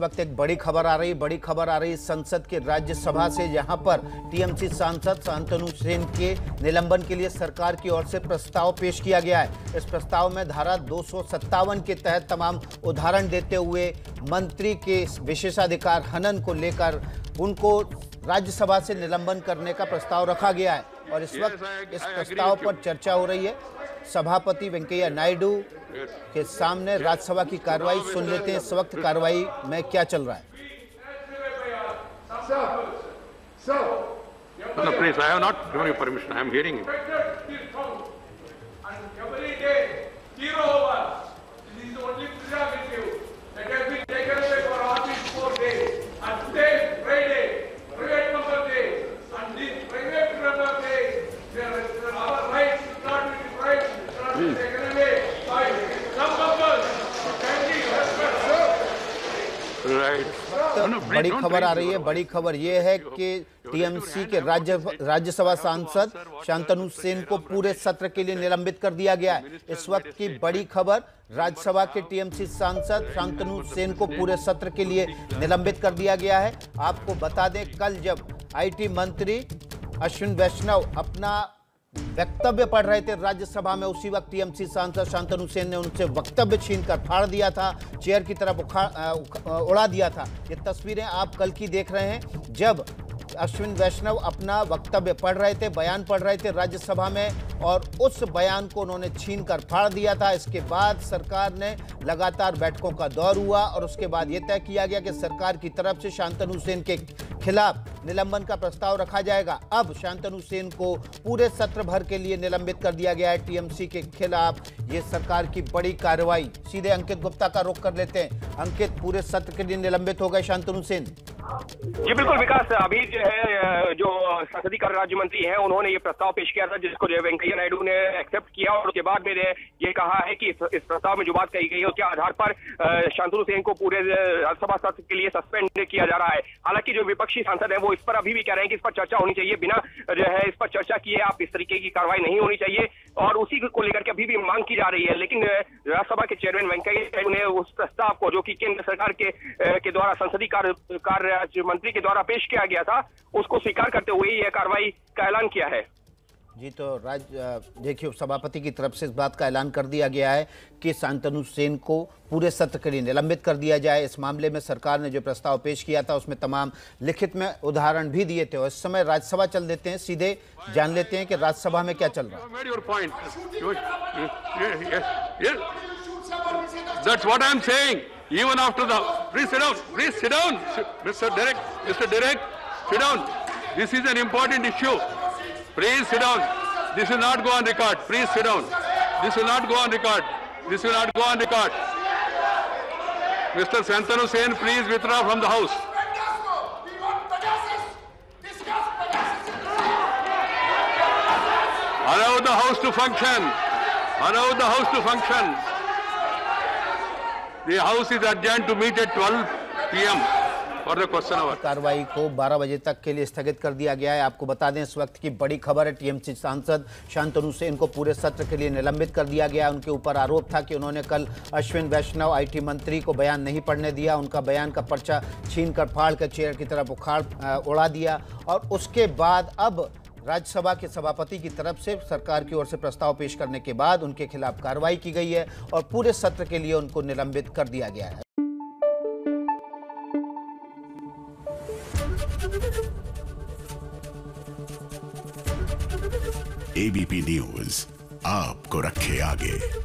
वक्त एक बड़ी खबर आ रही संसद के राज्यसभा से, जहां पर टीएमसी सांसद शांतनु सेन के निलंबन के लिए सरकार की ओर से प्रस्ताव पेश किया गया है। इस प्रस्ताव में धारा 257 के तहत तमाम उदाहरण देते हुए मंत्री के विशेषाधिकार हनन को लेकर उनको राज्यसभा से निलंबन करने का प्रस्ताव रखा गया है और इस वक्त इस प्रस्ताव पर चर्चा हो रही है। सभापति वेंकैया नायडू के सामने राज्यसभा की कार्रवाई सुन लेते हैं। इस वक्त कार्रवाई में क्या चल रहा है? No, please, I have not given you permission. I am hearing you. बड़ी खबर आ रही है। बड़ी खबर यह है कि टीएमसी के राज्यसभा सांसद शांतनु सेन को पूरे सत्र के लिए निलंबित कर दिया गया है। इस वक्त की बड़ी खबर, राज्यसभा के टीएमसी सांसद शांतनु सेन को पूरे सत्र के लिए निलंबित कर दिया गया है। आपको बता दें, कल जब आईटी मंत्री अश्विन वैष्णव अपना वक्तव्य पढ़ रहे थे राज्यसभा में, उसी वक्त टीएमसी सांसद शांतनु सेन ने उनसे वक्तव्य छीनकर फाड़ दिया था, चेयर की तरफ उड़ा दिया था। ये तस्वीरें आप कल की देख रहे हैं, जब अश्विन वैष्णव अपना वक्तव्य पढ़ रहे थे, बयान पढ़ रहे थे राज्यसभा में, और उस बयान को उन्होंने छीनकर फाड़ दिया था। इसके बाद सरकार ने लगातार बैठकों का दौर हुआ और उसके बाद यह तय किया गया कि सरकार की तरफ से शांतनु सेन के खिलाफ निलंबन का प्रस्ताव रखा जाएगा। अब शांतनु सेन को पूरे सत्र भर के लिए निलंबित कर दिया गया है टीएमसी के खिलाफ। ये सरकार की बड़ी कार्रवाई। सीधे अंकित गुप्ता का रुख कर लेते हैं। अंकित, पूरे सत्र के लिए निलंबित हो गए शांतनु सेन? जी बिल्कुल विकास, अभी जो है जो संसदीय कार्य राज्य मंत्री हैं उन्होंने ये प्रस्ताव पेश किया था, जिसको जो वेंकैया नायडू ने एक्सेप्ट किया और उसके बाद में ये कहा है कि इस प्रस्ताव में जो बात कही गई है उसके आधार पर शांतनु सेन को पूरे राज्यसभा सत्र के लिए सस्पेंड किया जा रहा है। हालांकि जो विपक्षी सांसद है वो इस पर अभी भी कह रहे हैं कि इस पर चर्चा होनी चाहिए, बिना जो है इस पर चर्चा किए आप इस तरीके की कार्रवाई नहीं होनी चाहिए, और उसी को लेकर के अभी भी मांग की जा रही है। लेकिन राज्यसभा के चेयरमैन वेंकैया नायडू ने उस प्रस्ताव को, जो कि केंद्र सरकार के द्वारा संसदीय कार्य राज्य मंत्री के द्वारा पेश किया गया था, उसको स्वीकार करते हुए यह कार्रवाई का ऐलान किया है। जी, तो देखिए, सभापति की तरफ से इस बात का ऐलान कर दिया गया है कि शांतनु सेन को पूरे सत्र के लिए निलंबित कर दिया जाए। इस मामले में सरकार ने जो प्रस्ताव पेश किया था उसमें तमाम लिखित में उदाहरण भी दिए थे। और इस समय राज्यसभा चल देते हैं, सीधे जान लेते हैं कि राज्यसभा में क्या चल रहा है। Even after the, please sit down, Mr. Derek, sit down. This is an important issue. Please sit down. This will not go on record. Please sit down. This will not go on record. This will not go on record. Mr. Shantanu Sen, please withdraw from the house. Allow the house to function. Allow the house to function. The house is adjourned to meet at 12 PM for the question hour. कार्रवाई को 12 बजे तक के लिए स्थगित कर दिया गया है। आपको बता दें, इस वक्त की बड़ी खबर है, टीएमसी सांसद शांतनु सेन को पूरे सत्र के लिए निलंबित कर दिया गया। उनके ऊपर आरोप था कि उन्होंने कल अश्विन वैष्णव आईटी मंत्री को बयान नहीं पढ़ने दिया, उनका बयान का पर्चा छीनकर फाड़ कर चेयर की तरफ उड़ा दिया। और उसके बाद अब राज्यसभा के सभापति की तरफ से सरकार की ओर से प्रस्ताव पेश करने के बाद उनके खिलाफ कार्रवाई की गई है और पूरे सत्र के लिए उनको निलंबित कर दिया गया है। एबीपी न्यूज आपको रखे आगे।